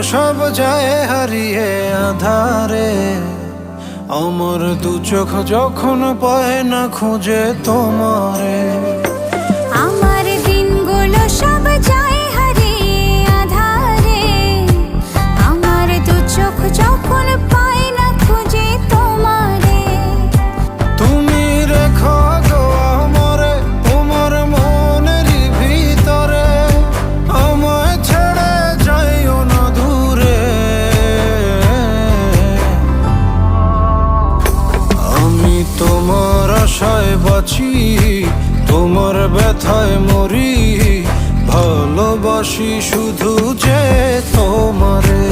সব যায় হারিয়ে আধারে। আমার দু চোখ যখন পায় না খুঁজে তোমারে। আমার দিনগুলো সব যায় হারিয়ে আঁধারে। আমার দু চোখ যখন পায় না খুঁজে তোমারে। তুমি রেখো গো আমারে তোমার মনের ভিতরে, আমায় ছেড়ে যাইও না দূরে। আমি তোমার আশায় বাঁচি, তোমার ব্যথায় মরি, ভালোবাসি শুধু যে তোমারে।